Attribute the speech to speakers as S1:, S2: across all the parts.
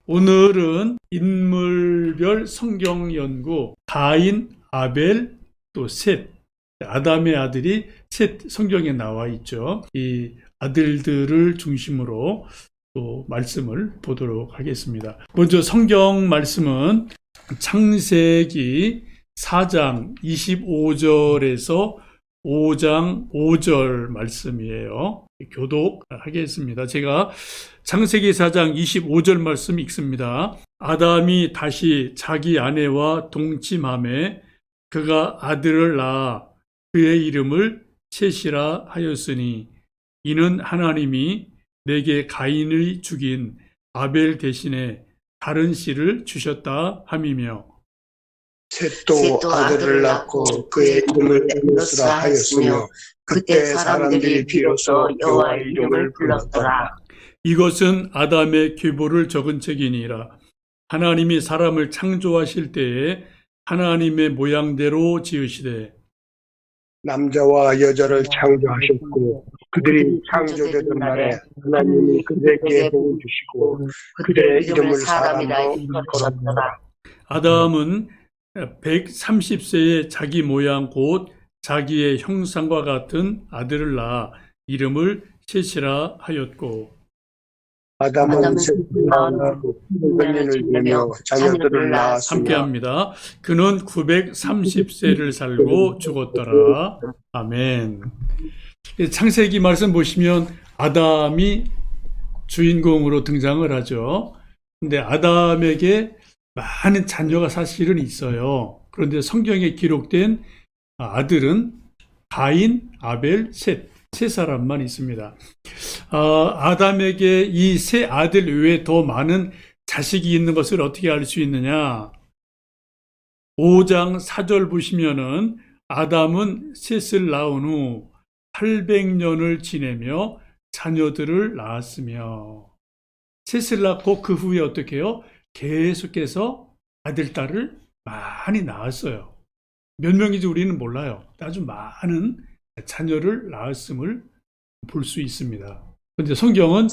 S1: 오늘은 인물별 성경 연구 가인, 아벨, 또 셋, 아담의 아들이 셋 성경에 나와 있죠. 이 아들들을 중심으로 또 말씀을 보도록 하겠습니다. 먼저 성경 말씀은 창세기 4장 25절에서 5장 5절 말씀이에요. 교독하겠습니다. 제가 창세기 4장 25절 말씀 읽습니다. 아담이 다시 자기 아내와 동침하매 그가 아들을 낳아 그의 이름을 셋이라 하였으니 이는 하나님이 내게 가인의 죽인 아벨 대신에 다른 씨를 주셨다 함이며
S2: 셋도 아들을 낳고 그의 이름을 에노스라 하였으며 그때 사람들이 비로소 여호와의 이름을 불렀더라.
S1: 이것은 아담의 계보를 적은 책이니라. 하나님이 사람을 창조하실 때에 하나님의 모양대로 지으시되
S2: 남자와 여자를 창조하셨고 그들이 창조되던 날에 하나님이 그들에게 복을 주시고 그들의 이름을 사람이라 일컬으셨더라.
S1: 아담은 130세에 자기 모양 곧 자기의 형상과 같은 아들을 낳아 이름을 셋이라 하였고
S2: 아담은 셋을 낳고 900년을 되며 자녀들을 낳았으며
S1: 함께합니다. 그는 930세를 살고 죽었더라. 아멘. 창세기 말씀 보시면 아담이 주인공으로 등장을 하죠. 근데 아담에게 많은 자녀가 사실은 있어요. 그런데 성경에 기록된 아들은 가인, 아벨, 셋, 세 사람만 있습니다. 아담에게 이 세 아들 외에 더 많은 자식이 있는 것을 어떻게 알 수 있느냐? 5장 4절 보시면은 아담은 셋을 낳은 후 800년을 지내며 자녀들을 낳았으며 셋을 낳고 그 후에 어떻게 해요? 계속해서 아들, 딸을 많이 낳았어요. 몇 명인지 우리는 몰라요. 아주 많은 자녀를 낳았음을 볼 수 있습니다. 그런데 성경은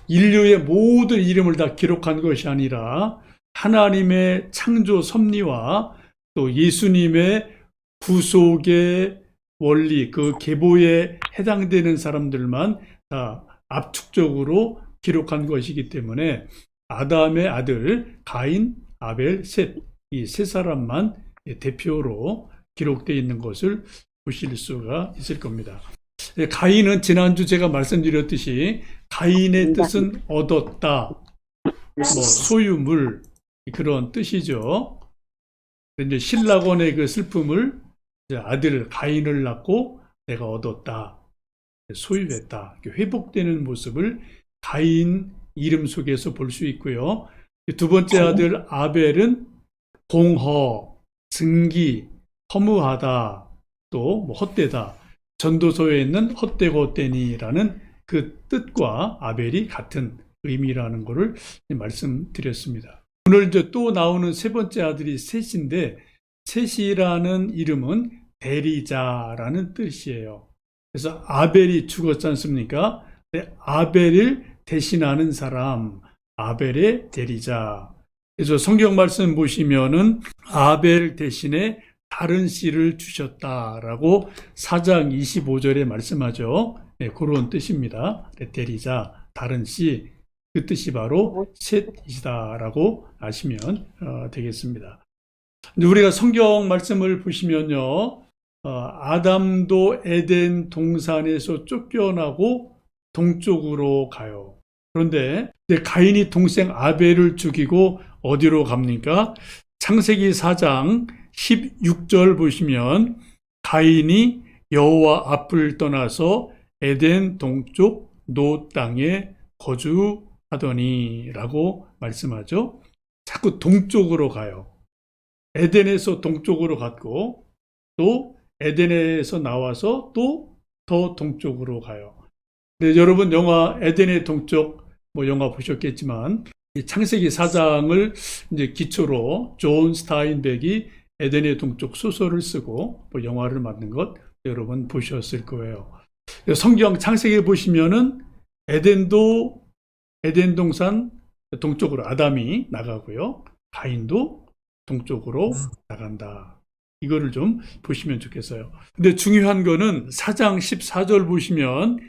S1: 인류의 모든 이름을 다 기록한 것이 아니라 하나님의 창조 섭리와 또 예수님의 구속의 원리, 그 계보에 해당되는 사람들만 다 압축적으로 기록한 것이기 때문에 아담의 아들 가인, 아벨, 셋, 이 세 사람만 대표로 기록되어 있는 것을 보실 수가 있을 겁니다. 가인은 지난주 제가 말씀드렸듯이 가인의 뜻은 얻었다, 소유물 그런 뜻이죠. 이제 신라곤의 그 슬픔을 아들 가인을 낳고 내가 얻었다, 소유했다, 회복되는 모습을 가인 이름 속에서 볼 수 있고요. 두 번째 아들 아벨은 공허, 증기, 허무하다, 또 헛되다. 전도서에 있는 헛되고 헛되니라는 그 뜻과 아벨이 같은 의미라는 것을 말씀드렸습니다. 오늘 이제 또 나오는 세 번째 아들이 셋인데 셋이라는 이름은 대리자라는 뜻이에요. 그래서 아벨이 죽었지 않습니까? 아벨을 대신하는 사람, 아벨의 대리자. 그래서 성경 말씀 보시면은 아벨 대신에 다른 씨를 주셨다라고 4장 25절에 말씀하죠. 네, 그런 뜻입니다. 대리자, 다른 씨, 그 뜻이 바로 셋이다라고 아시면 되겠습니다. 우리가 성경 말씀을 보시면요, 아담도 에덴 동산에서 쫓겨나고 동쪽으로 가요. 그런데 가인이 동생 아벨을 죽이고 어디로 갑니까? 창세기 4장 16절 보시면 가인이 여호와 앞을 떠나서 에덴 동쪽 노 땅에 거주하더니 라고 말씀하죠. 자꾸 동쪽으로 가요. 에덴에서 동쪽으로 갔고 또 에덴에서 나와서 또 더 동쪽으로 가요. 네, 여러분 영화 에덴의 동쪽 영화 보셨겠지만 창세기 4장을 이제 기초로 존 스타인백이 에덴의 동쪽 소설을 쓰고 영화를 만든 것 여러분 보셨을 거예요. 성경 창세기 보시면은 에덴도 에덴 동산 동쪽으로 아담이 나가고요. 가인도 동쪽으로 나간다. 이거를 좀 보시면 좋겠어요. 근데 중요한 거는 4장 14절 보시면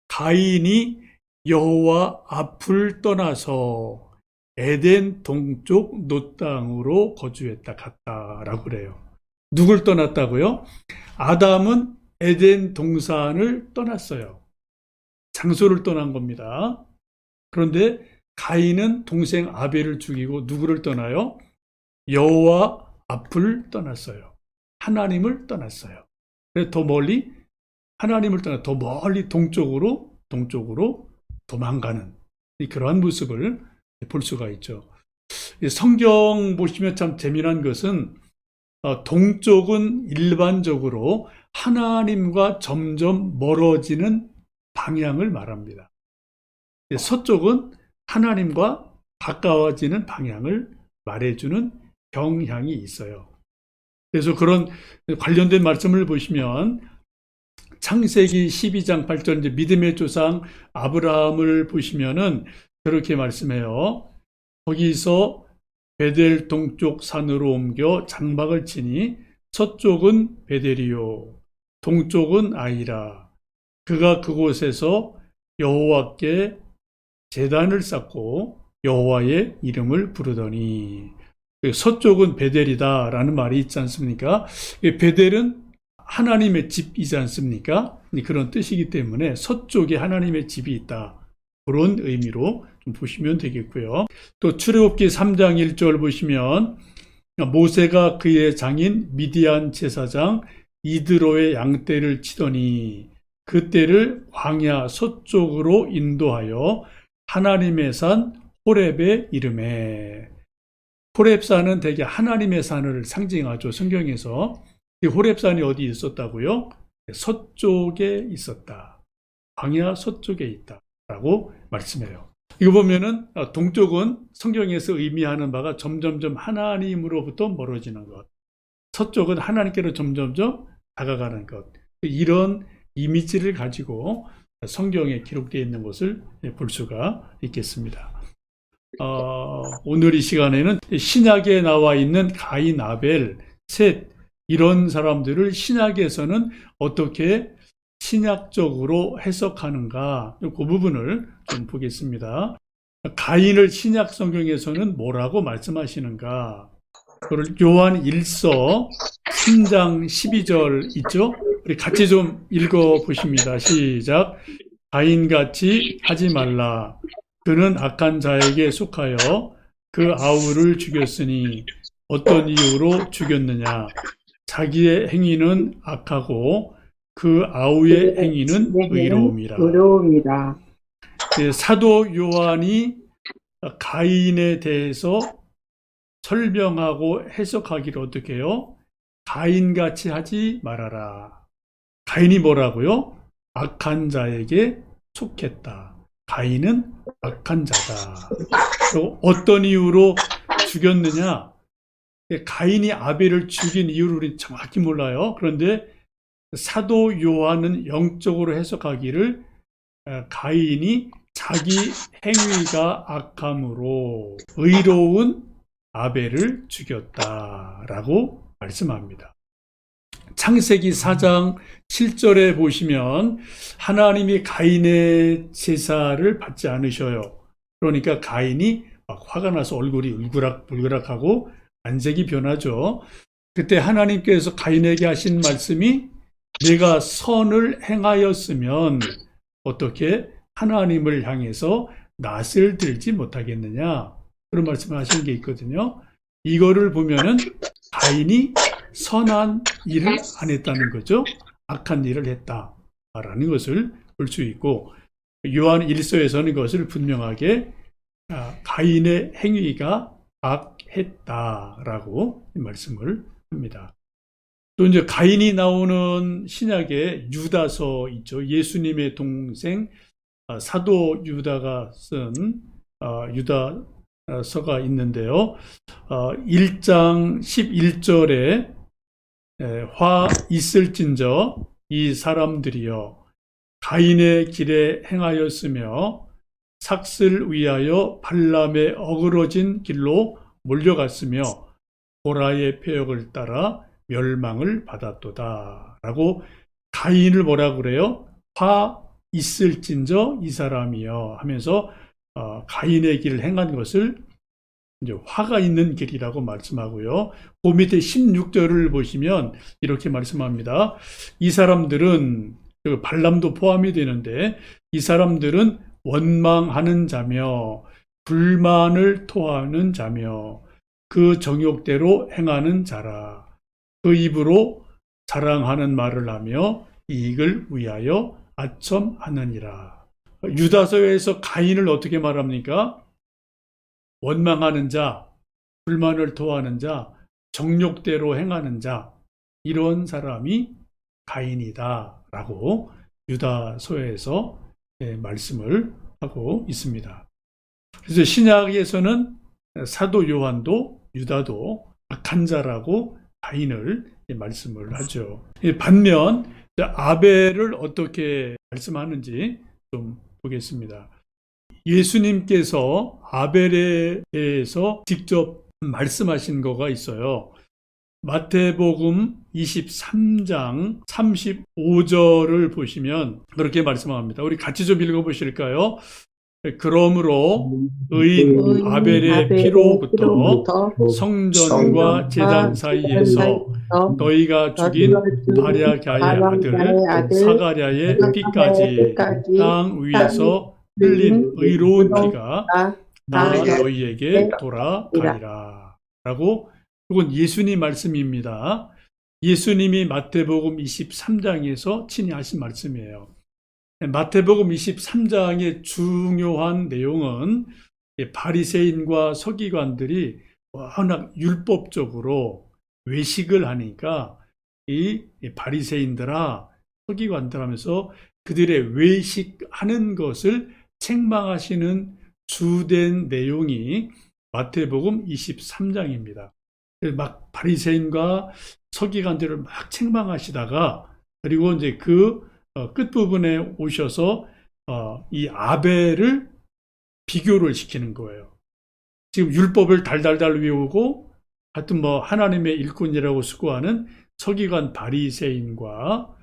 S1: 가인이 여호와 앞을 떠나서 에덴 동쪽 놋 땅으로 거주했다 갔다라고 그래요. 누굴 떠났다고요? 아담은 에덴 동산을 떠났어요. 장소를 떠난 겁니다. 그런데 가인은 동생 아벨을 죽이고 누구를 떠나요? 여호와 앞을 떠났어요. 하나님을 떠났어요. 그래서 더 멀리 하나님을 떠나 더 멀리 동쪽으로 도망가는 그러한 모습을 볼 수가 있죠. 성경 보시면 참 재미난 것은 동쪽은 일반적으로 하나님과 점점 멀어지는 방향을 말합니다. 서쪽은 하나님과 가까워지는 방향을 말해주는 경향이 있어요. 그래서 그런 관련된 말씀을 보시면 창세기 12장 8절 이제 믿음의 조상 아브라함을 보시면은 그렇게 말씀해요. 거기서 베델 동쪽 산으로 옮겨 장막을 치니 서쪽은 베델이요 동쪽은 아이라. 그가 그곳에서 여호와께 제단을 쌓고 여호와의 이름을 부르더니 서쪽은 베델이다라는 말이 있지 않습니까? 베델은 하나님의 집이지 않습니까? 그런 뜻이기 때문에 서쪽에 하나님의 집이 있다. 그런 의미로 좀 보시면 되겠고요. 또 출애굽기 3장 1절 보시면 모세가 그의 장인 미디안 제사장 이드로의 양떼를 치더니 그 떼를 광야 서쪽으로 인도하여 하나님의 산 호렙의 이름에. 호렙산은 대개 하나님의 산을 상징하죠. 성경에서. 이 호렙산이 어디 있었다고요? 서쪽에 있었다. 광야 서쪽에 있다. 라고 말씀해요. 이거 보면은 동쪽은 성경에서 의미하는 바가 점점점 하나님으로부터 멀어지는 것. 서쪽은 하나님께로 점점점 다가가는 것. 이런 이미지를 가지고 성경에 기록되어 있는 것을 볼 수가 있겠습니다. 오늘 이 시간에는 신약에 나와 있는 가인, 아벨, 셋 이런 사람들을 신약에서는 어떻게 신약적으로 해석하는가 그 부분을 좀 보겠습니다. 가인을 신약 성경에서는 뭐라고 말씀하시는가? 그걸 요한 1서 3장 12절 있죠? 우리 같이 좀 읽어보십니다. 시작. 가인같이 하지 말라. 그는 악한 자에게 속하여 그 아우를 죽였으니 어떤 이유로 죽였느냐? 자기의 행위는 악하고 그 아우의 행위는 의로움이라. 사도 요한이 가인에 대해서 설명하고 해석하기를 어떻게 해요? 가인같이 하지 말아라. 가인이 뭐라고요? 악한 자에게 속했다. 가인은 악한 자다. 또 어떤 이유로 죽였느냐? 가인이 아벨을 죽인 이유를 우리 정확히 몰라요. 그런데 사도 요한은 영적으로 해석하기를 가인이 자기 행위가 악함으로 의로운 아벨을 죽였다라고 말씀합니다. 창세기 4장 7절에 보시면 하나님이 가인의 제사를 받지 않으셔요. 그러니까 가인이 막 화가 나서 얼굴이 울그락불그락하고 안색이 변하죠. 그때 하나님께서 가인에게 하신 말씀이 내가 선을 행하였으면 어떻게 하나님을 향해서 낯을 들지 못하겠느냐 그런 말씀을 하신 게 있거든요. 이거를 보면은 가인이 선한 일을 안 했다는 거죠. 악한 일을 했다라는 것을 볼 수 있고 요한 1서에서는 이것을 분명하게 가인의 행위가 악했다라고 말씀을 합니다. 또 이제 가인이 나오는 신약에 유다서 있죠. 예수님의 동생 사도 유다가 쓴 유다서가 있는데요. 1장 11절에 화 있을진저 이 사람들이여 가인의 길에 행하였으며 삭슬 위하여 발람의 어그러진 길로 몰려갔으며 고라의 폐역을 따라 멸망을 받았도다. 라고 가인을 뭐라 그래요? 화 있을진저 이 사람이여 하면서 가인의 길을 행한 것을 이제 화가 있는 길이라고 말씀하고요. 그 밑에 16절을 보시면 이렇게 말씀합니다. 이 사람들은 발람도 포함이 되는데 이 사람들은 원망하는 자며 불만을 토하는 자며 그 정욕대로 행하는 자라. 그 입으로 자랑하는 말을 하며 이익을 위하여 아첨하느니라. 유다서에서 가인을 어떻게 말합니까? 원망하는 자, 불만을 토하는 자, 정욕대로 행하는 자, 이런 사람이 가인이다 라고 유다서에서 말씀을 하고 있습니다. 그래서 신약에서는 사도 요한도 유다도 악한 자라고 가인을 말씀을 하죠. 반면 아벨을 어떻게 말씀하는지 좀 보겠습니다. 예수님께서 아벨에 대해서 직접 말씀하신 거가 있어요. 마태복음 23장 35절을 보시면 그렇게 말씀합니다. 우리 같이 좀 읽어보실까요? 그러므로 의인 아벨의 피로부터 성전과 제단 사이에서 너희가 죽인 바랴가의 아들 사가랴의 피까지 땅 위에서 흘린 의로운 피가 나 너희에게 돌아가리라 라고, 이건 예수님 말씀입니다. 예수님이 마태복음 23장에서 친히 하신 말씀이에요. 마태복음 23장의 중요한 내용은 바리새인과 서기관들이 워낙 율법적으로 외식을 하니까 이 바리새인들아 서기관들 하면서 그들의 외식하는 것을 책망하시는 주된 내용이 마태복음 23장입니다. 막 바리새인과 서기관들을 막 책망하시다가 그리고 이제 그 끝부분에 오셔서 이 아벨을 비교를 시키는 거예요. 지금 율법을 달달달 외우고 하여튼 뭐 하나님의 일꾼이라고 수고하는 서기관 바리새인과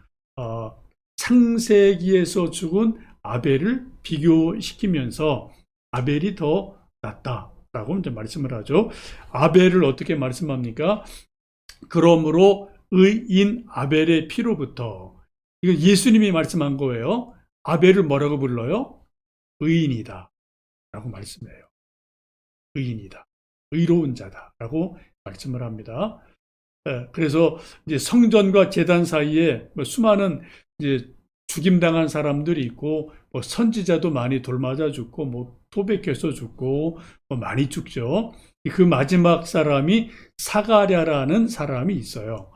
S1: 창세기에서 죽은 아벨을 비교시키면서 아벨이 더 낫다라고 이제 말씀을 하죠. 아벨을 어떻게 말씀합니까? 그러므로 의인 아벨의 피로부터, 이거 예수님이 말씀한 거예요. 아벨을 뭐라고 불러요? 의인이다 라고 말씀해요. 의인이다, 의로운 자다 라고 말씀을 합니다. 그래서 이제 성전과 제단 사이에 수많은 이제 죽임당한 사람들이 있고, 뭐 선지자도 많이 돌맞아 죽고, 뭐 토백해서 죽고, 뭐 많이 죽죠. 그 마지막 사람이 사가랴라는 사람이 있어요.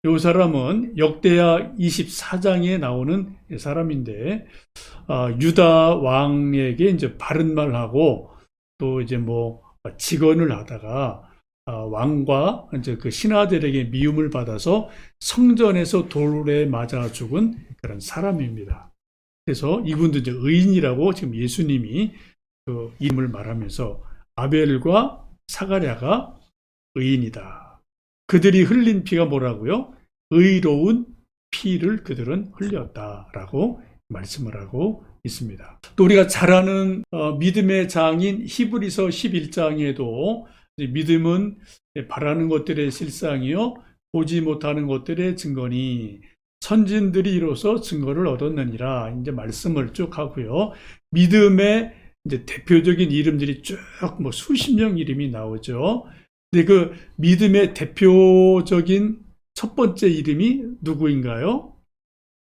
S1: 이 사람은 역대하 24장에 나오는 사람인데, 유다 왕에게 이제 바른 말하고, 또 이제 뭐 직언을 하다가, 왕과 이제 그 신하들에게 미움을 받아서 성전에서 돌에 맞아 죽은 그런 사람입니다. 그래서 이분도 이제 의인이라고 지금 예수님이 그 이름을 말하면서 아벨과 사가랴가 의인이다. 그들이 흘린 피가 뭐라고요? 의로운 피를 그들은 흘렸다라고 말씀을 하고 있습니다. 또 우리가 잘 아는 믿음의 장인 히브리서 11장에도 믿음은 바라는 것들의 실상이요 보지 못하는 것들의 증거니 선진들이 이로써 증거를 얻었느니라 이제 말씀을 쭉 하고요. 믿음의 이제 대표적인 이름들이 쭉 뭐 수십 명 이름이 나오죠. 근데 그 믿음의 대표적인 첫 번째 이름이 누구인가요?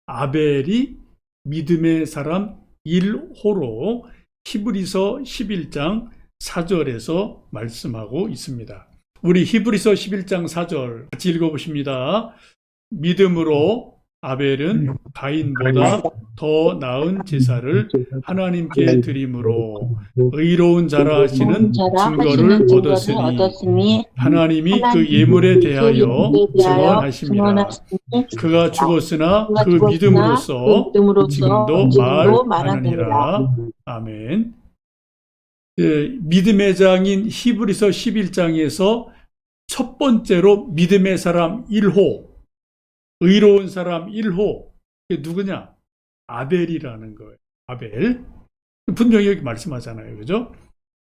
S1: 아벨이 믿음의 사람 1호로 히브리서 11장 4절에서 말씀하고 있습니다. 우리 히브리서 11장 4절 같이 읽어보십니다. 믿음으로 아벨은 가인보다 더 나은 제사를 하나님께 드림으로 의로운 자라 하시는 증거를 얻었으니 하나님이 그 예물에 대하여 증언하십니다. 그가 죽었으나 그 믿음으로써 지금도 말하느니라. 아멘. 믿음의 장인 히브리서 11장에서 첫 번째로 믿음의 사람 1호, 의로운 사람 1호, 그게 누구냐? 아벨이라는 거예요. 아벨. 분명히 여기 말씀하잖아요. 그죠?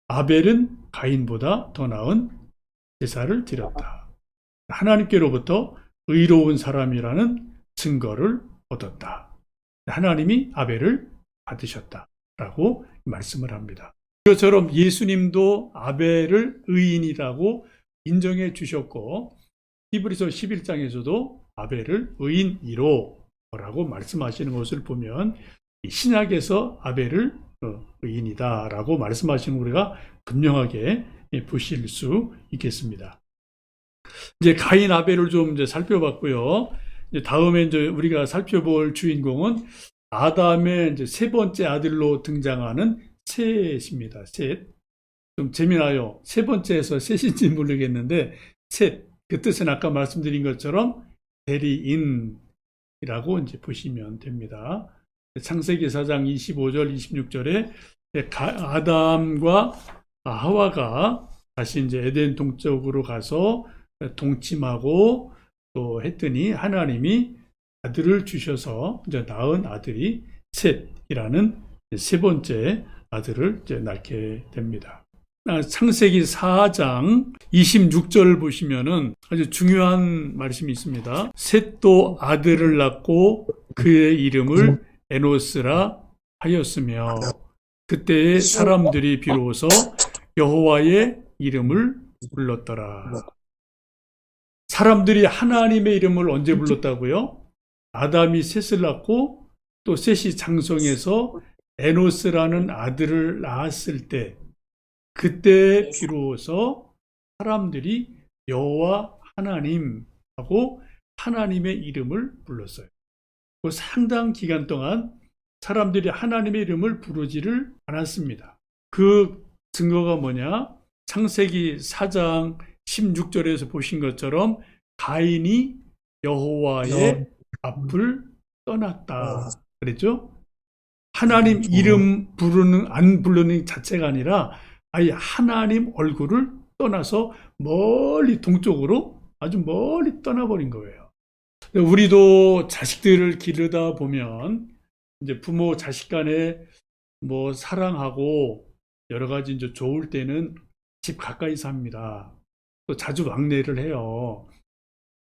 S1: 아벨은 가인보다 더 나은 제사를 드렸다. 하나님께로부터 의로운 사람이라는 증거를 얻었다. 하나님이 아벨을 받으셨다라고 말씀을 합니다. 이것처럼 예수님도 아벨을 의인이라고 인정해 주셨고 히브리서 11장에서도 아벨을 의인 1호라고 말씀하시는 것을 보면 신약에서 아벨을 의인이다라고 말씀하시는 우리가 분명하게 보실 수 있겠습니다. 이제 가인 아벨을 좀 이제 살펴봤고요. 이제 다음에 이제 우리가 살펴볼 주인공은 아담의 이제 세 번째 아들로 등장하는 셋입니다. 셋. 좀 재미나요. 세 번째에서 셋인지 모르겠는데 셋. 그 뜻은 아까 말씀드린 것처럼 대리인이라고 이제 보시면 됩니다. 창세기 4장 25절, 26절에 아담과 하와가 다시 이제 에덴 동쪽으로 가서 동침하고 또 했더니 하나님이 아들을 주셔서 이제 낳은 아들이 셋이라는 세 번째 아들을 이제 낳게 됩니다. 창세기 4장 26절 보시면은 아주 중요한 말씀이 있습니다. 셋도 아들을 낳고 그의 이름을 에노스라 하였으며 그때의 사람들이 비로소 여호와의 이름을 불렀더라. 사람들이 하나님의 이름을 언제 불렀다고요? 아담이 셋을 낳고 또 셋이 장성해서 에노스라는 아들을 낳았을 때 그때 비로소 사람들이 여호와 하나님하고 하나님의 이름을 불렀어요. 그 상당 기간 동안 사람들이 하나님의 이름을 부르지를 않았습니다. 그 증거가 뭐냐? 창세기 4장 16절에서 보신 것처럼 가인이 여호와의 앞을 떠났다 그랬죠? 하나님 이름 안 부르는 자체가 아니라 아예 하나님 얼굴을 떠나서 멀리 동쪽으로 아주 멀리 떠나버린 거예요. 우리도 자식들을 기르다 보면 이제 부모 자식 간에 뭐 사랑하고 여러 가지 이제 좋을 때는 집 가까이 삽니다. 또 자주 왕래를 해요.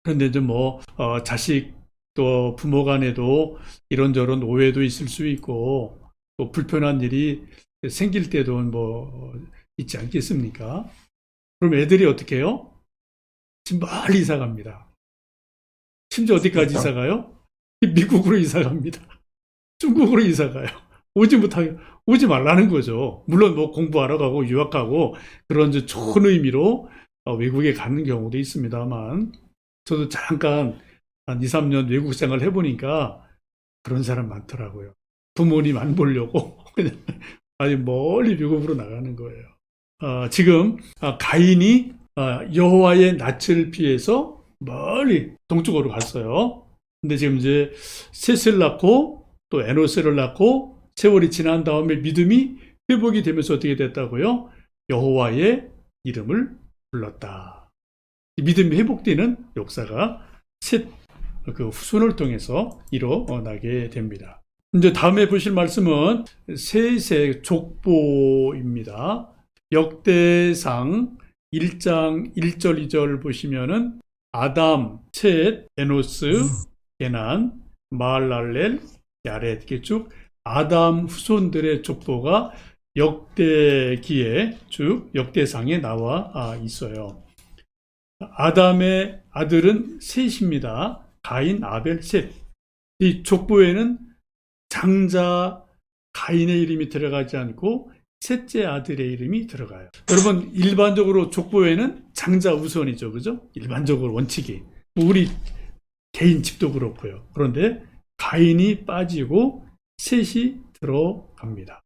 S1: 그런데 이제 뭐 자식 또 부모 간에도 이런저런 오해도 있을 수 있고 또 불편한 일이 생길 때도 뭐 있지 않겠습니까? 그럼 애들이 어떻게 해요? 지금 멀리 이사 갑니다. 심지어 어디까지 이사 가요? 미국으로 이사 갑니다. 중국으로 이사 가요. 오지 말라는 거죠. 물론 뭐 공부하러 가고 유학 가고 그런 좋은 의미로 외국에 가는 경우도 있습니다만 저도 잠깐 한 2, 3년 외국 생활을 해보니까 그런 사람 많더라고요. 부모님 안 보려고 그냥 아주 멀리 미국으로 나가는 거예요. 지금 가인이 여호와의 낯을 피해서 멀리 동쪽으로 갔어요. 근데 지금 이제 셋을 낳고 또 에노스를 낳고 세월이 지난 다음에 믿음이 회복이 되면서 어떻게 됐다고요? 여호와의 이름을 불렀다. 믿음이 회복되는 역사가 셋 그 후손을 통해서 일어나게 됩니다. 이제 다음에 보실 말씀은 셋의 족보입니다. 역대상 1장 1절 2절 보시면은 아담, 셋, 에노스, 게난, 마할랄렐, 야렛 이렇게 쭉 아담 후손들의 족보가 역대기에 쭉 역대상에 나와 있어요. 아담의 아들은 셋입니다. 가인, 아벨, 셋. 이 족보에는 장자 가인의 이름이 들어가지 않고 셋째 아들의 이름이 들어가요. 여러분 일반적으로 족보에는 장자 우선이죠. 그죠? 일반적으로 원칙이. 우리 개인 집도 그렇고요. 그런데 가인이 빠지고 셋이 들어갑니다.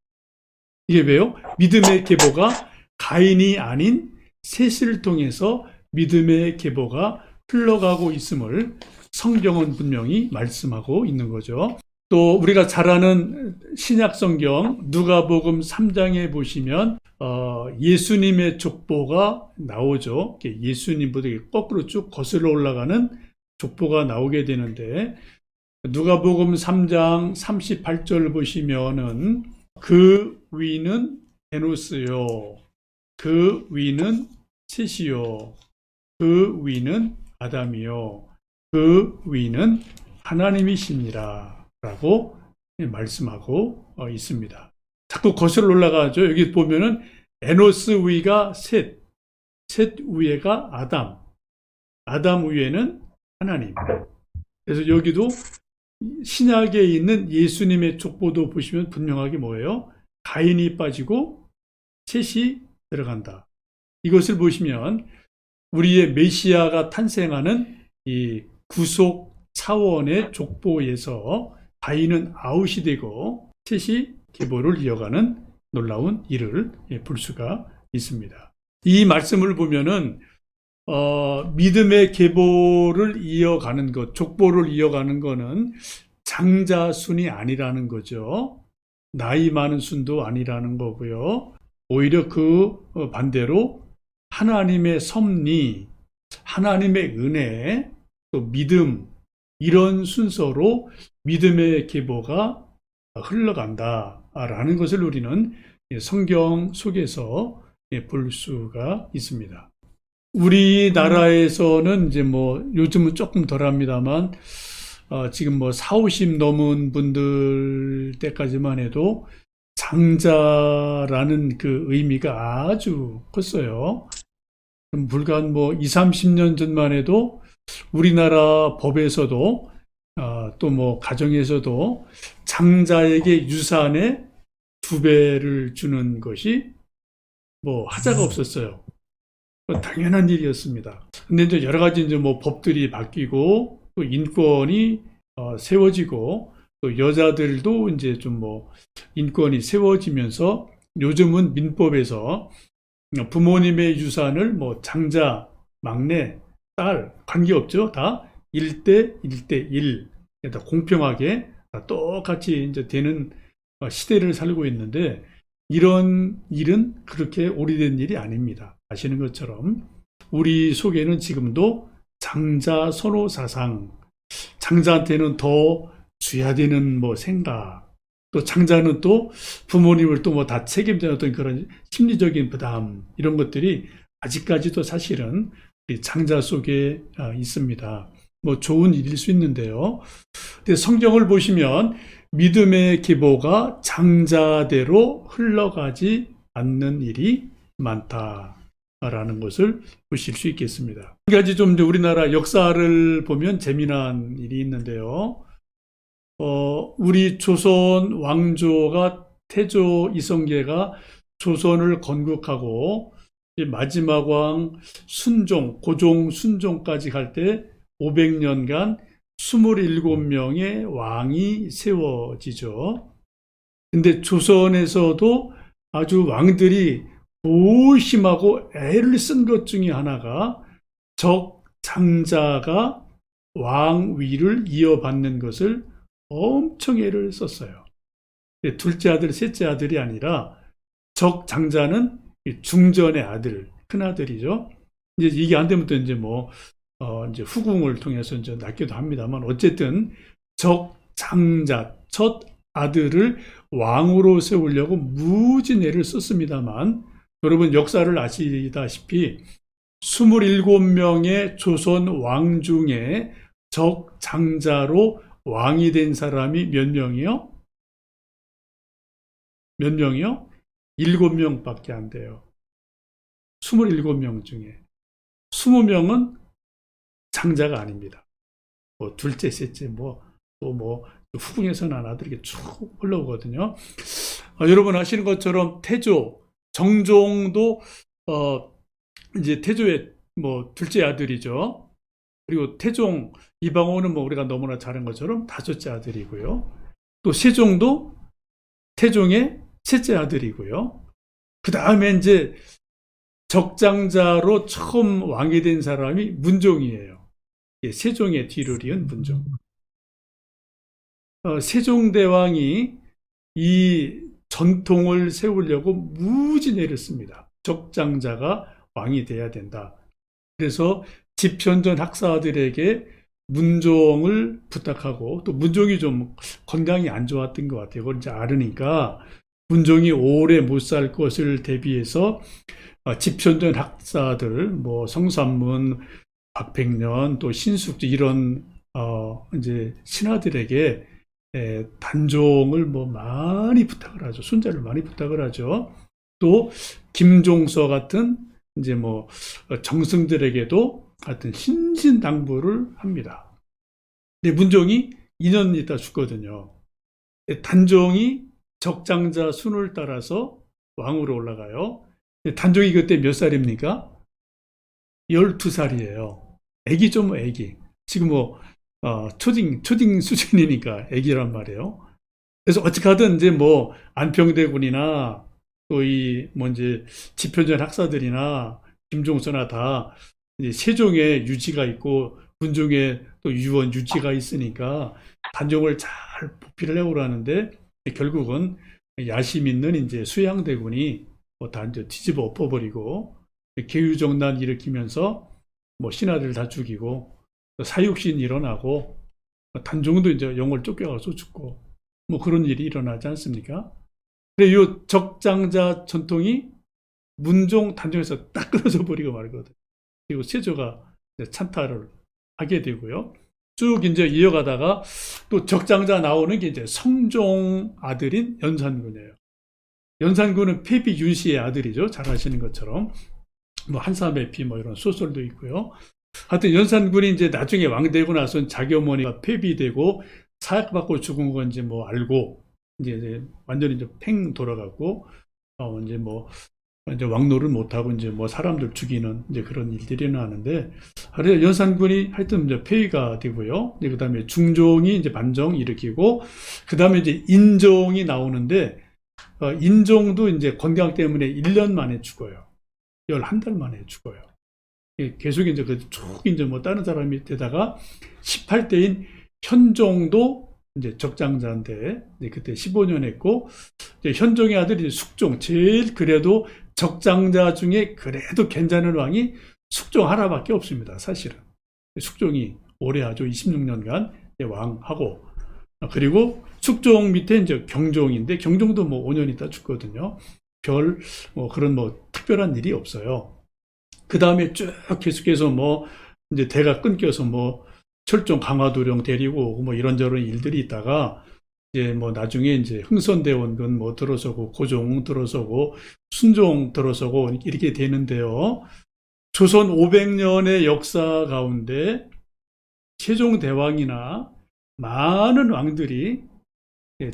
S1: 이게 왜요? 믿음의 계보가 가인이 아닌 셋을 통해서 믿음의 계보가 흘러가고 있음을 성경은 분명히 말씀하고 있는 거죠. 또 우리가 잘 아는 신약 성경 누가복음 3장에 보시면 예수님의 족보가 나오죠. 예수님보다 거꾸로 쭉 거슬러 올라가는 족보가 나오게 되는데 누가복음 3장 38절 보시면은 그 위는 에노스요, 그 위는 셋이요, 그 위는 아담이요, 그 위는 하나님이시니라 라고 말씀하고 있습니다. 자꾸 거슬러 올라가죠. 여기 보면은 에노스 위가 셋, 셋 위에가 아담, 아담 위에는 하나님. 그래서 여기도 신약에 있는 예수님의 족보도 보시면 분명하게 뭐예요? 가인이 빠지고 셋이 들어간다. 이것을 보시면 우리의 메시아가 탄생하는 이 구속 차원의 족보에서 가인은 아웃이 되고 셋이 계보를 이어가는 놀라운 일을 볼 수가 있습니다. 이 말씀을 보면은 믿음의 계보를 이어가는 것, 족보를 이어가는 것은 장자순이 아니라는 거죠. 나이 많은 순도 아니라는 거고요. 오히려 그 반대로 하나님의 섭리, 하나님의 은혜, 또 믿음, 이런 순서로 믿음의 계보가 흘러간다라는 것을 우리는 성경 속에서 볼 수가 있습니다. 우리나라에서는 이제 뭐 요즘은 조금 덜합니다만 지금 뭐 40, 50 넘은 분들 때까지만 해도 장자라는 그 의미가 아주 컸어요. 불과 뭐 20, 30년 전만 해도 우리나라 법에서도 또 뭐 가정에서도 장자에게 유산의 2배를 주는 것이 뭐 하자가 없었어요. 당연한 일이었습니다. 근데 이제 여러 가지 이제 뭐 법들이 바뀌고 또 인권이 세워지고 또 여자들도 이제 좀 뭐 인권이 세워지면서 요즘은 민법에서 부모님의 유산을 뭐 장자, 막내, 딸 관계없죠. 다 1대 1대 1, 다 공평하게 다 똑같이 이제 되는 시대를 살고 있는데 이런 일은 그렇게 오래된 일이 아닙니다. 아시는 것처럼 우리 속에는 지금도 장자 선호 사상, 장자한테는 더 줘야 되는 뭐 생각, 또 장자는 또 부모님을 또 뭐 다 책임져야 어떤 그런 심리적인 부담, 이런 것들이 아직까지도 사실은 장자 속에 있습니다. 뭐 좋은 일일 수 있는데요. 근데 성경을 보시면 믿음의 계보가 장자대로 흘러가지 않는 일이 많다라는 것을 보실 수 있겠습니다. 한 가지 좀 우리나라 역사를 보면 재미난 일이 있는데요. 우리 조선 왕조가 태조 이성계가 조선을 건국하고 마지막 왕 순종, 고종 순종까지 갈 때 500년간 27명의 왕이 세워지죠. 근데 조선에서도 아주 왕들이 조심하고 애를 쓴 것 중에 하나가 적장자가 왕위를 이어받는 것을 엄청 애를 썼어요. 둘째 아들, 셋째 아들이 아니라 적장자는 중전의 아들, 큰 아들이죠. 이제 이게 안 되면 또 이제 뭐 이제 후궁을 통해서 이제 낳기도 합니다만 어쨌든 적장자 첫 아들을 왕으로 세우려고 무진 애를 썼습니다만 여러분 역사를 아시다시피 27명의 조선 왕 중에 적장자로 왕이 된 사람이 몇 명이요? 몇 명이요? 7명밖에 안 돼요. 27명 중에 20명은 장자가 아닙니다. 뭐 둘째, 셋째, 또 후궁에서 난 아들이 이렇게 쭉 흘러오거든요. 여러분 아시는 것처럼 태조, 정종도 이제 태조의 뭐 둘째 아들이죠. 그리고 태종, 이방원은 뭐 우리가 너무나 잘 아는 것처럼 다섯째 아들이고요. 또 세종도 태종의 셋째 아들이고요. 그 다음에 이제 적장자로 처음 왕이 된 사람이 문종이에요. 세종의 뒤를 이은 문종. 세종대왕이 이 전통을 세우려고 무지 내렸습니다. 적장자가 왕이 돼야 된다. 그래서 집현전 학사들에게 문종을 부탁하고, 또 문종이 좀 건강이 안 좋았던 것 같아요. 그걸 이제 알으니까 문종이 오래 못 살 것을 대비해서 집현전 학사들, 뭐 성삼문, 박백년, 또 신숙주 이런 이제 신하들에게 단종을 뭐 많이 부탁을 하죠. 순자를 많이 부탁을 하죠. 또 김종서 같은 이제 뭐 정승들에게도 같은 신신당부를 합니다. 근데 문종이 2년 있다 죽거든요. 단종이 적장자 순을 따라서 왕으로 올라가요. 단종이 그때 몇 살입니까? 12살이에요. 애기죠, 애기. 지금 뭐 초딩 수준이니까 애기란 말이에요. 그래서 어찌하든 이제 뭐 안평대군이나 또 이 뭐 이제 집현전 학사들이나 김종서나 다 이제 세종의 유지가 있고 문종의 또 유언 유지가 있으니까 단종을 잘 보필을 해오려 하는데, 결국은 야심 있는 이제 수양대군이 뭐 다 이제 뒤집어 엎어버리고 계유정난 일으키면서 뭐 신하들 다 죽이고 사육신 일어나고 단종도 이제 영월 쫓겨가서 죽고 뭐 그런 일이 일어나지 않습니까? 근데 이 적장자 전통이 문종 단종에서 딱 끊어져 버리고 말거든. 그리고 세조가 찬탈을 하게 되고요. 쭉 이제 이어가다가 또 적장자 나오는 게 이제 성종 아들인 연산군이에요. 연산군은 폐비 윤씨의 아들이죠. 잘 아시는 것처럼. 뭐 한삼의 피 뭐 이런 소설도 있고요. 하여튼 연산군이 이제 나중에 왕 되고 나서 자기 어머니가 폐비되고 사약받고 죽은 건지 뭐 알고 이제 완전히 이제 팽 돌아갔고 이제 뭐 이제 왕노를 못하고 이제 뭐 사람들 죽이는 이제 그런 일들이 일어나는데, 그래서 연산군이 하여튼 이제 폐위가 되고요. 그 다음에 중종이 이제 반정 일으키고, 그 다음에 이제 인종이 나오는데, 인종도 이제 건강 때문에 1년 만에 죽어요. 11달 만에 죽어요. 계속 이제 쭉 이제 뭐 다른 사람이 되다가 18대인 현종도 이제 적장자인데, 그때 15년 했고, 현종의 아들이 숙종, 제일 그래도 적장자 중에 그래도 괜찮은 왕이 숙종 하나밖에 없습니다. 사실은. 숙종이 오래 하죠. 26년간 왕하고. 그리고 숙종 밑에 이제 경종인데, 경종도 뭐 5년 있다 죽거든요. 뭐 그런 뭐 특별한 일이 없어요. 그 다음에 쭉 계속해서 뭐 이제 대가 끊겨서 뭐 철종 강화도령 데리고 오고 뭐 이런저런 일들이 있다가, 이제 뭐 나중에 이제 흥선대원군 뭐 들어서고 고종 들어서고 순종 들어서고 이렇게 되는데요. 조선 500년의 역사 가운데 세종대왕이나 많은 왕들이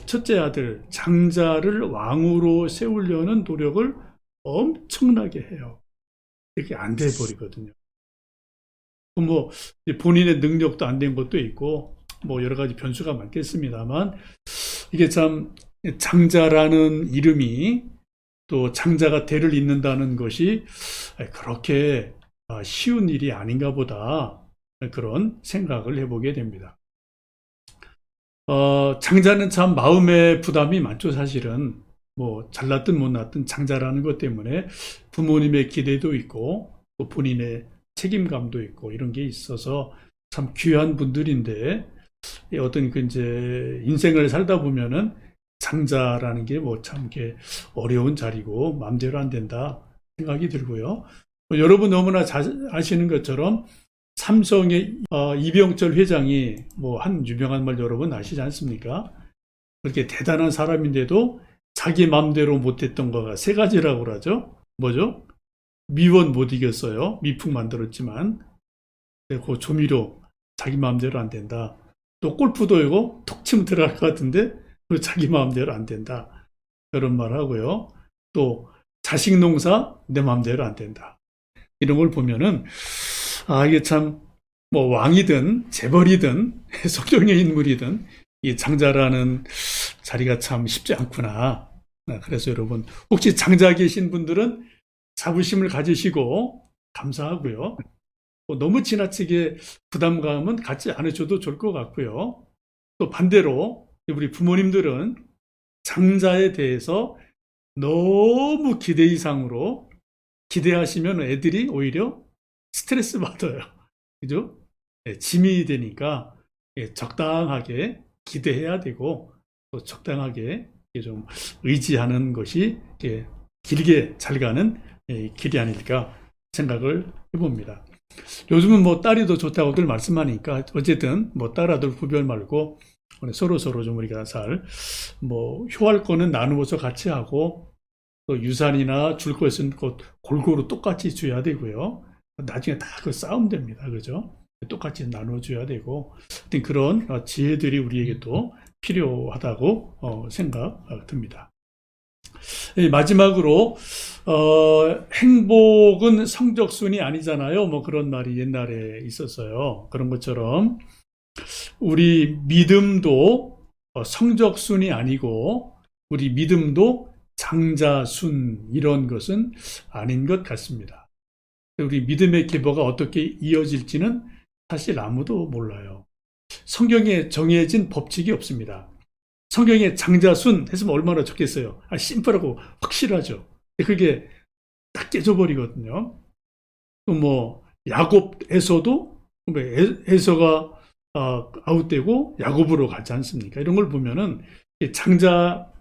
S1: 첫째 아들 장자를 왕으로 세우려는 노력을 엄청나게 해요. 이렇게 안 돼 버리거든요. 뭐 본인의 능력도 안 된 것도 있고 뭐 여러 가지 변수가 많겠습니다만, 이게 참 장자라는 이름이 또 장자가 대를 잇는다는 것이 그렇게 쉬운 일이 아닌가 보다, 그런 생각을 해보게 됩니다. 장자는 참 마음의 부담이 많죠. 사실은 뭐 잘났든 못났든 장자라는 것 때문에 부모님의 기대도 있고 또 본인의 책임감도 있고 이런 게 있어서 참 귀한 분들인데, 어떤 그 이제 인생을 살다 보면은 장자라는 게 뭐 참 이렇게 어려운 자리고 마음대로 안 된다 생각이 들고요. 여러분 너무나 잘 아시는 것처럼 삼성의 이병철 회장이 뭐 한 유명한 말 여러분 아시지 않습니까? 그렇게 대단한 사람인데도 자기 마음대로 못했던 거가 세 가지라고 그러죠. 뭐죠? 미원 못 이겼어요. 미풍 만들었지만. 그 조미료 자기 마음대로 안 된다. 또 골프도 이거 톡 치면 들어갈 것 같은데 자기 마음대로 안 된다. 그런 말 하고요. 또 자식 농사 내 마음대로 안 된다. 이런 걸 보면은 이게 참 뭐 왕이든 재벌이든 속정의 인물이든 이 장자라는 자리가 참 쉽지 않구나. 그래서 여러분 혹시 장자 계신 분들은 자부심을 가지시고 감사하고요. 너무 지나치게 부담감은 갖지 않으셔도 좋을 것 같고요. 또 반대로 우리 부모님들은 장자에 대해서 너무 기대 이상으로 기대하시면 애들이 오히려 스트레스 받아요. 그죠? 예, 짐이 되니까 예, 적당하게 기대해야 되고 또 적당하게 좀 의지하는 것이 예, 길게 잘 가는 예, 길이 아닐까 생각을 해봅니다. 요즘은 뭐 딸이 더 좋다고들 말씀하니까 어쨌든 뭐 딸 아들 구별 말고 서로 좀 우리가 잘 뭐 효할 거는 나누어서 같이 하고 또 유산이나 줄 것은 골고루 똑같이 줘야 되고요. 나중에 다 그 싸움 됩니다. 그죠? 똑같이 나눠줘야 되고 하여튼 그런 지혜들이 우리에게 또 필요하다고 생각 듭니다. 마지막으로 행복은 성적순이 아니잖아요. 뭐 그런 말이 옛날에 있었어요. 그런 것처럼 우리 믿음도 성적순이 아니고 우리 믿음도 장자순 이런 것은 아닌 것 같습니다. 우리 믿음의 계보가 어떻게 이어질지는 사실 아무도 몰라요. 성경에 정해진 법칙이 없습니다. 성경에 장자순 했으면 얼마나 좋겠어요. 심플하고 확실하죠. 그게 딱 깨져버리거든요. 또 뭐 야곱에서도 에서가 아웃되고 야곱으로 가지 않습니까? 이런 걸 보면은 장자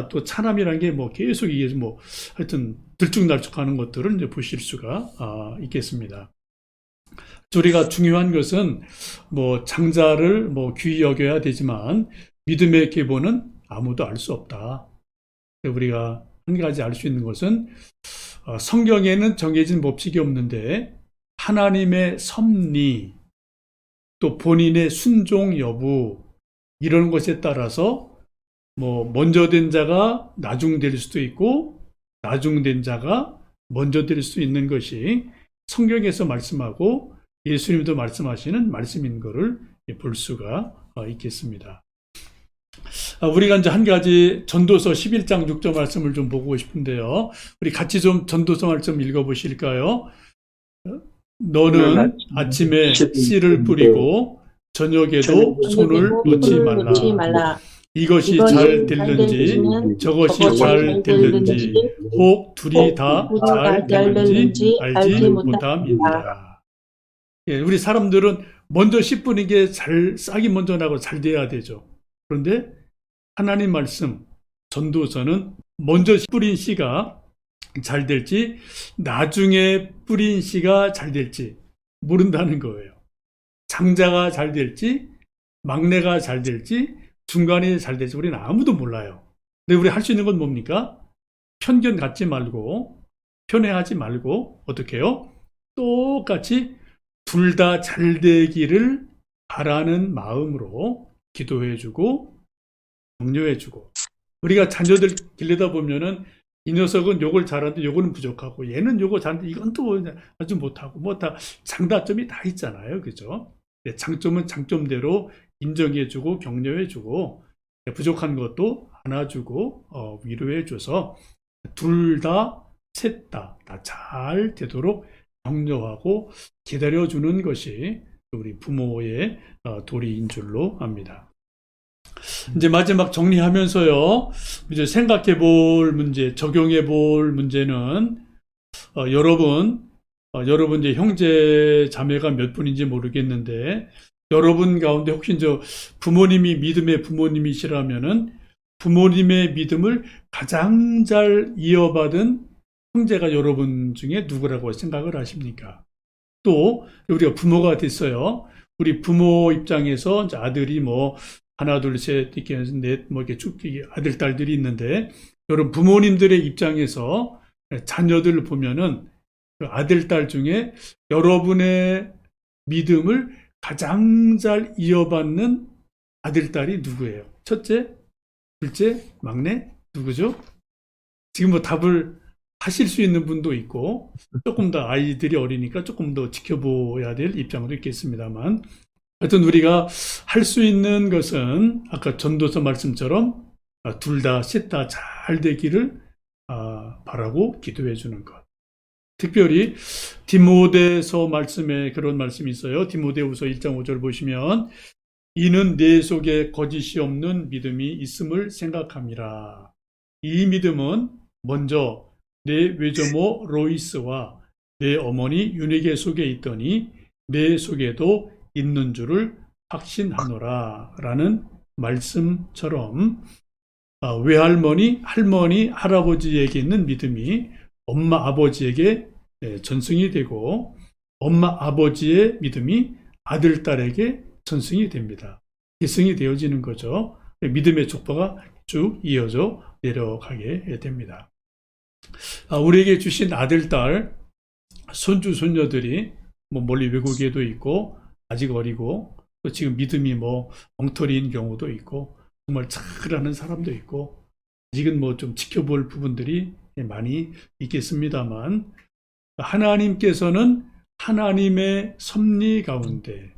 S1: 또 차남이라는 게 뭐 계속 이게 뭐 하여튼 들쭉날쭉하는 것들을 이제 보실 수가 있겠습니다. 우리가 중요한 것은 뭐 장자를 뭐 귀히 여겨야 되지만 믿음의 계보는 아무도 알 수 없다. 우리가 한 가지 알 수 있는 것은 성경에는 정해진 법칙이 없는데 하나님의 섭리 또 본인의 순종 여부 이런 것에 따라서 뭐 먼저 된 자가 나중될 수도 있고 나중된 자가 먼저 될 수 있는 것이 성경에서 말씀하고 예수님도 말씀하시는 말씀인 것을 볼 수가 있겠습니다. 우리가 이제 한 가지 전도서 11장 6절 말씀을 좀 보고 싶은데요. 우리 같이 좀 전도서 말씀 읽어보실까요? 너는 아침에 씨를 뿌리고 저녁에도 손을 놓지 말라. 이것이 잘 될는지 저것이 잘 될는지 혹 둘이 다 잘 될는지 알지 못함이니라. 예, 우리 사람들은 먼저 씨 뿌린 게 싹이 먼저 나고 잘 돼야 되죠. 그런데 하나님 말씀 전도서는 먼저 뿌린 씨가 잘 될지 나중에 뿌린 씨가 잘 될지 모른다는 거예요. 장자가 잘 될지 막내가 잘 될지 중간에 잘 될지 우리는 아무도 몰라요. 근데 우리 할 수 있는 건 뭡니까? 편견 갖지 말고 편애하지 말고 어떻게 해요? 똑같이 둘 다 잘 되기를 바라는 마음으로 기도해주고 격려해주고 우리가 자녀들 길러다 보면은 이 녀석은 요걸 잘하는데 요거는 부족하고 얘는 요거 잘하는데 이건 또 아주 못하고 뭐 다 장단점이 다 있잖아요. 그죠? 장점은 장점대로 인정해주고 격려해주고 부족한 것도 안아주고 위로해줘서 둘 다 셋 다 잘 되도록 격려하고 기다려주는 것이 우리 부모의 도리인 줄로 압니다. 이제 마지막 정리하면서요. 이제 생각해 볼 문제, 적용해 볼 문제는 여러분 이제 형제 자매가 몇 분인지 모르겠는데 여러분 가운데 혹시 부모님이 믿음의 부모님이시라면은 부모님의 믿음을 가장 잘 이어받은 형제가 여러분 중에 누구라고 생각을 하십니까? 또 우리가 부모가 됐어요. 우리 부모 입장에서 이제 아들이 뭐 하나, 둘, 셋, 이렇게 넷, 뭐 이렇게 쭉 아들, 딸들이 있는데 여러분 부모님들의 입장에서 자녀들을 보면은 그 아들, 딸 중에 여러분의 믿음을 가장 잘 이어받는 아들, 딸이 누구예요? 첫째, 둘째, 막내? 누구죠? 지금 뭐 답을 하실 수 있는 분도 있고 조금 더 아이들이 어리니까 조금 더 지켜봐야 될 입장도 있겠습니다만 하여튼 우리가 할 수 있는 것은 아까 전도서 말씀처럼 둘 다, 셋 다 잘 되기를 바라고 기도해 주는 것. 특별히 디모데서 말씀에 그런 말씀이 있어요. 디모데후서 1장 5절 보시면 이는 내 속에 거짓이 없는 믿음이 있음을 생각함이라. 이 믿음은 먼저 내 외조모 로이스와 내 어머니 유니게 속에 있더니 내 속에도 있는 줄을 확신하노라 라는 말씀처럼 외할머니, 할머니, 할아버지에게 있는 믿음이 엄마, 아버지에게 전승이 되고 엄마, 아버지의 믿음이 아들, 딸에게 전승이 됩니다. 계승이 되어지는 거죠. 믿음의 족보가 쭉 이어져 내려가게 됩니다. 우리에게 주신 아들, 딸, 손주, 손녀들이 멀리 외국에도 있고 아직 어리고 또 지금 믿음이 엉터리인 경우도 있고 정말 잘하는 사람도 있고 아직은 좀 지켜볼 부분들이 많이 있겠습니다만 하나님께서는 하나님의 섭리 가운데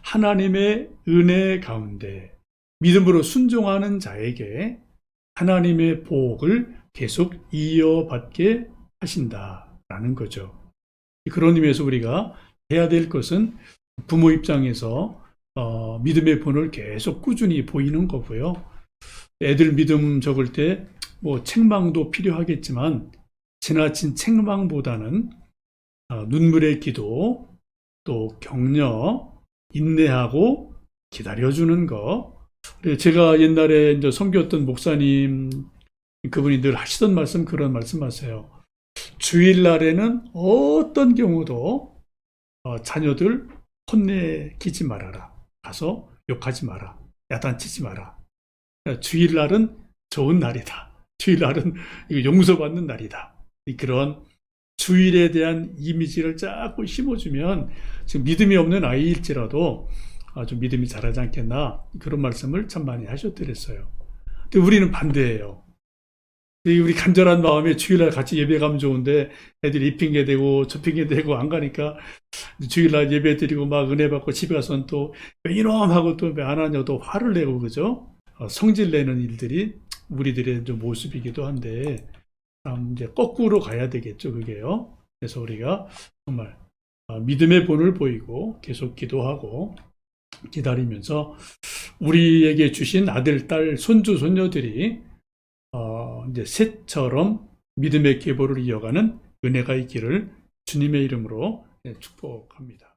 S1: 하나님의 은혜 가운데 믿음으로 순종하는 자에게 하나님의 복을 계속 이어받게 하신다라는 거죠. 그런 의미에서 우리가 해야 될 것은 부모 입장에서 믿음의 본을 계속 꾸준히 보이는 거고요. 애들 믿음 적을 때 책망도 필요하겠지만 지나친 책망보다는 눈물의 기도, 또 격려, 인내하고 기다려주는 거. 제가 옛날에 이제 섬겼던 목사님 그분이 늘 하시던 말씀, 그런 말씀하세요. 주일날에는 어떤 경우도 자녀들 혼내키지 말아라. 가서 욕하지 마라. 야단치지 마라. 주일날은 좋은 날이다. 주일날은 용서받는 날이다. 그런 주일에 대한 이미지를 자꾸 심어주면 지금 믿음이 없는 아이일지라도 좀 믿음이 자라지 않겠나, 그런 말씀을 참 많이 하셨더랬어요. 근데 우리는 반대예요. 우리 간절한 마음에 주일날 같이 예배 가면 좋은데 애들이 이 핑계 대고 저 핑계 대고 안 가니까 주일날 예배 드리고 막 은혜 받고 집에 가서는 또 왜 이놈 하고 또 왜 안 하냐고 또 화를 내고 그죠? 성질 내는 일들이 우리들의 좀 모습이기도 한데 이제 거꾸로 가야 되겠죠, 그게요. 그래서 우리가 정말 믿음의 본을 보이고 계속 기도하고 기다리면서 우리에게 주신 아들, 딸, 손주, 손녀들이 이제 셋처럼 믿음의 계보를 이어가는 은혜가 있기를 주님의 이름으로 축복합니다.